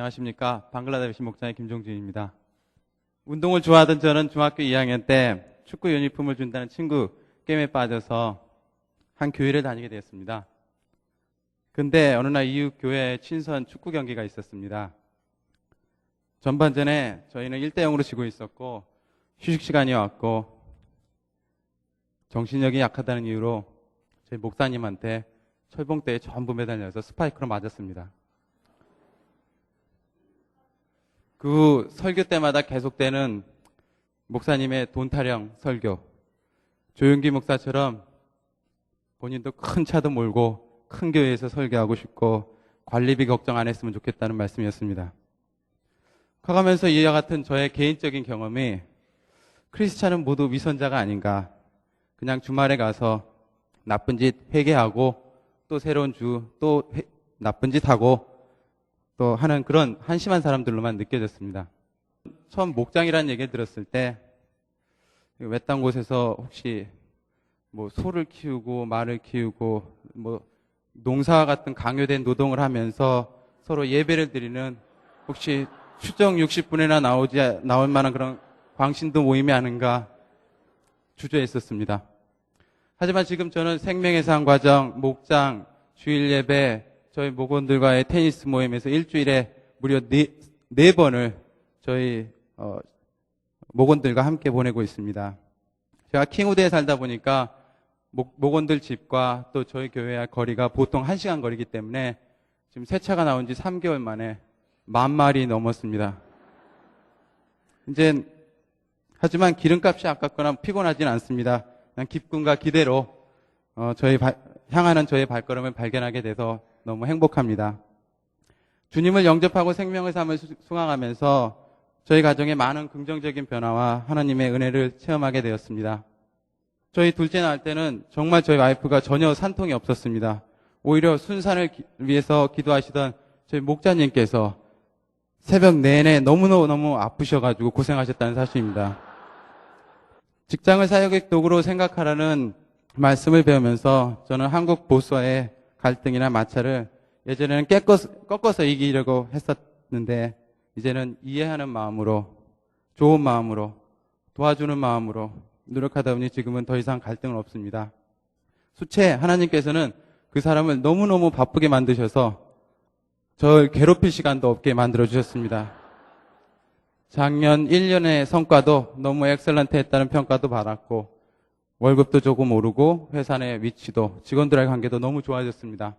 안녕하십니까. 방글라데시 목장의 김종진입니다. 운동을 좋아하던 저는 중학교 2학년 때 축구 유니폼을 준다는 친구 게임에 빠져서 한 교회를 다니게 되었습니다. 근데 어느 날 이웃 교회에 친선 축구 경기가 있었습니다. 전반전에 저희는 1대0으로 지고 있었고 휴식 시간이 왔고 정신력이 약하다는 이유로 저희 목사님한테 철봉대에 전부 매달려서 스파이크로 맞았습니다. 그 후 설교 때마다 계속되는 목사님의 돈 타령 설교. 조용기 목사처럼 본인도 큰 차도 몰고 큰 교회에서 설교하고 싶고 관리비 걱정 안 했으면 좋겠다는 말씀이었습니다. 커가면서 이와 같은 저의 개인적인 경험이 크리스찬은 모두 위선자가 아닌가. 그냥 주말에 가서 나쁜 짓 회개하고 또 새로운 주 또 나쁜 짓 하고 또 하는 그런 한심한 사람들로만 느껴졌습니다. 처음 목장이라는 얘기를 들었을 때 외딴 곳에서 혹시 뭐 소를 키우고 말을 키우고 뭐 농사와 같은 강요된 노동을 하면서 서로 예배를 드리는 혹시 추정 60분이나 나올 만한 그런 광신도 모임이 아닌가 주저했었습니다. 하지만 지금 저는 생명의 산 과정, 목장, 주일 예배, 저희 목원들과의 테니스 모임에서 일주일에 무려 네 번을 저희 목원들과 함께 보내고 있습니다. 제가 킹우드에 살다 보니까 목원들 집과 또 저희 교회와 거리가 보통 1시간 거리기 때문에 지금 새 차가 나온 지 3개월 만에 10,000마일이 넘었습니다. 이제 하지만 기름값이 아깝거나 피곤하진 않습니다. 그냥 기쁨과 기대로 향하는 저의 발걸음을 발견하게 돼서 너무 행복합니다. 주님을 영접하고 생명의 삶을 수강하면서 저희 가정에 많은 긍정적인 변화와 하나님의 은혜를 체험하게 되었습니다. 저희 둘째 낳을 때는 정말 저희 와이프가 전혀 산통이 없었습니다. 오히려 순산을 위해서 기도하시던 저희 목자님께서 새벽 내내 너무너무 아프셔가지고 고생하셨다는 사실입니다. 직장을 사역의 도구로 생각하라는 말씀을 배우면서 저는 한국 보수와의 갈등이나 마찰을 예전에는 꺾어서 이기려고 했었는데 이제는 이해하는 마음으로, 좋은 마음으로, 도와주는 마음으로 노력하다 보니 지금은 더 이상 갈등은 없습니다. 수채 하나님께서는 그 사람을 너무너무 바쁘게 만드셔서 저를 괴롭힐 시간도 없게 만들어주셨습니다. 작년 1년의 성과도 너무 엑셀런트 했다는 평가도 받았고 월급도 조금 오르고 회사 내 위치도 직원들과의 관계도 너무 좋아졌습니다.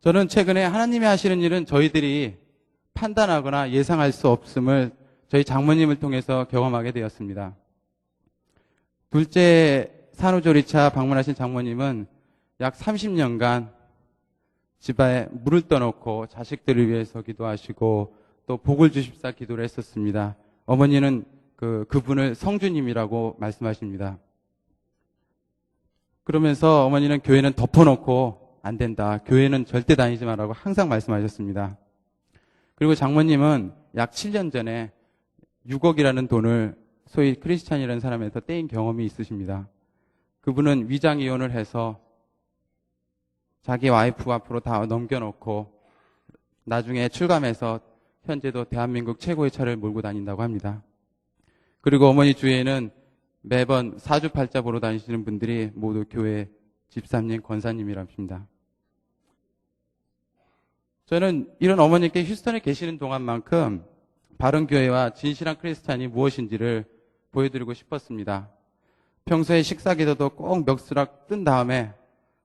저는 최근에 하나님이 하시는 일은 저희들이 판단하거나 예상할 수 없음을 저희 장모님을 통해서 경험하게 되었습니다. 둘째 산후조리차 방문하신 장모님은 약 30년간 집에 물을 떠놓고 자식들을 위해서 기도하시고 또 복을 주십사 기도를 했었습니다. 어머니는 그분을 성주님이라고 말씀하십니다. 그러면서 어머니는 교회는 덮어놓고 안 된다. 교회는 절대 다니지 말라고 항상 말씀하셨습니다. 그리고 장모님은 약 7년 전에 6억이라는 돈을 소위 크리스찬이라는 사람에서 떼인 경험이 있으십니다. 그분은 위장 이혼을 해서 자기 와이프 앞으로 다 넘겨놓고 나중에 출감해서 현재도 대한민국 최고의 차를 몰고 다닌다고 합니다. 그리고 어머니 주위에는 매번 사주팔자 보러 다니시는 분들이 모두 교회 집사님, 권사님이랍니다. 저는 이런 어머니께 휴스턴에 계시는 동안만큼 바른 교회와 진실한 크리스찬이 무엇인지를 보여드리고 싶었습니다. 평소에 식사 기도도 꼭 멱수락 뜬 다음에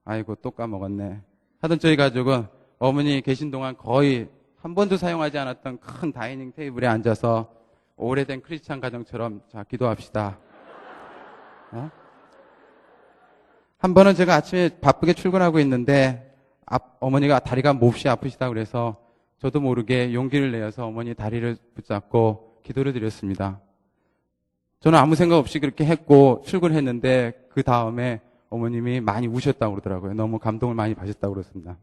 아이고 또 까먹었네 하던 저희 가족은 어머니 계신 동안 거의 한 번도 사용하지 않았던 큰 다이닝 테이블에 앉아서 오래된 크리스찬 가정처럼 자 기도합시다. 한 번은 제가 아침에 바쁘게 출근하고 있는데 어머니가 다리가 몹시 아프시다고 그래서 저도 모르게 용기를 내어서 어머니 다리를 붙잡고 기도를 드렸습니다. 저는 아무 생각 없이 그렇게 했고 출근했는데 그 다음에 어머님이 많이 우셨다고 그러더라고요. 너무 감동을 많이 받으셨다고 그랬습니다.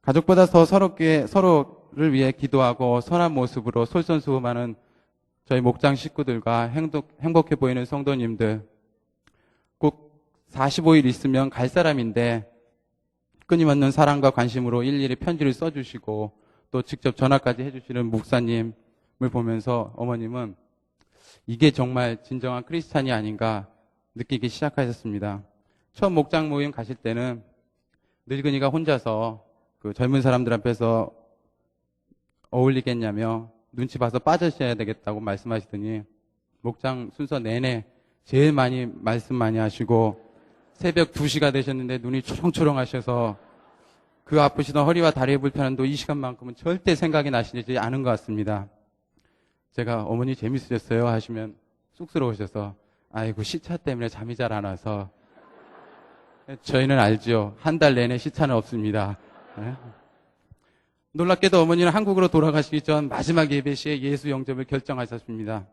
가족보다 더 서로를 위해 기도하고 선한 모습으로 솔선수범하는 저희 목장 식구들과 행복해 보이는 성도님들, 꼭 45일 있으면 갈 사람인데 끊임없는 사랑과 관심으로 일일이 편지를 써주시고 또 직접 전화까지 해주시는 목사님을 보면서 어머님은 이게 정말 진정한 크리스찬이 아닌가 느끼기 시작하셨습니다. 처음 목장 모임 가실 때는 늙은이가 혼자서 그 젊은 사람들 앞에서 어울리겠냐며 눈치 봐서 빠져셔야 되겠다고 말씀하시더니 목장 순서 내내 제일 많이 말씀 많이 하시고 새벽 2시가 되셨는데 눈이 초롱초롱 하셔서 그 아프시던 허리와 다리의 불편함도 이 시간만큼은 절대 생각이 나시지 않은 것 같습니다. 제가 어머니 재밌으셨어요? 하시면 쑥스러우셔서 아이고 시차 때문에 잠이 잘 안 와서 저희는 알죠. 한 달 내내 시차는 없습니다. 네? 놀랍게도 어머니는 한국으로 돌아가시기 전 마지막 예배 시에 예수 영접을 결정하셨습니다.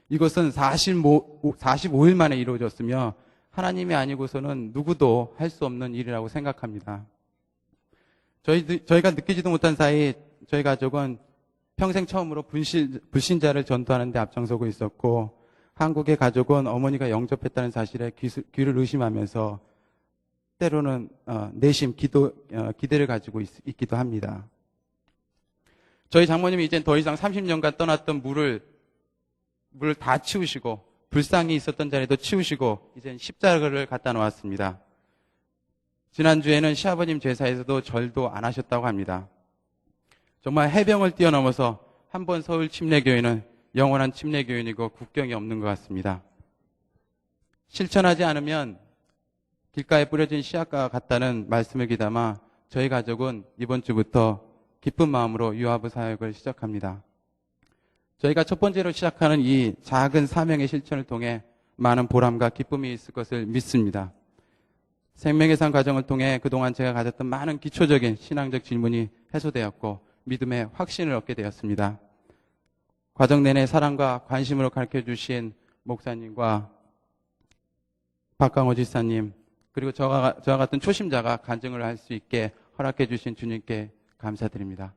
이것은 45일 만에 이루어졌으며 하나님이 아니고서는 누구도 할 수 없는 일이라고 생각합니다. 저희가 느끼지도 못한 사이 저희 가족은 평생 처음으로 불신자를 전도하는 데 앞장서고 있었고 한국의 가족은 어머니가 영접했다는 사실에 귀를 의심하면서 때로는 내심 기대를 가지고 있기도 합니다. 저희 장모님이 이젠 더 이상 30년간 떠났던 물을 다 치우시고 불상이 있었던 자리도 치우시고 이젠 십자가를 갖다 놓았습니다. 지난주에는 시아버님 제사에서도 절도 안 하셨다고 합니다. 정말 해병을 뛰어넘어서 한번 서울 침례교회는 영원한 침례교인이고 국경이 없는 것 같습니다. 실천하지 않으면 길가에 뿌려진 씨앗과 같다는 말씀을 귀담아 저희 가족은 이번 주부터 기쁜 마음으로 유아부 사역을 시작합니다. 저희가 첫 번째로 시작하는 이 작은 사명의 실천을 통해 많은 보람과 기쁨이 있을 것을 믿습니다. 생명의 산 과정을 통해 그동안 제가 가졌던 많은 기초적인 신앙적 질문이 해소되었고 믿음의 확신을 얻게 되었습니다. 과정 내내 사랑과 관심으로 가르쳐주신 목사님과 박강호 지사님 그리고 저와 같은 초심자가 간증을 할 수 있게 허락해 주신 주님께 감사드립니다.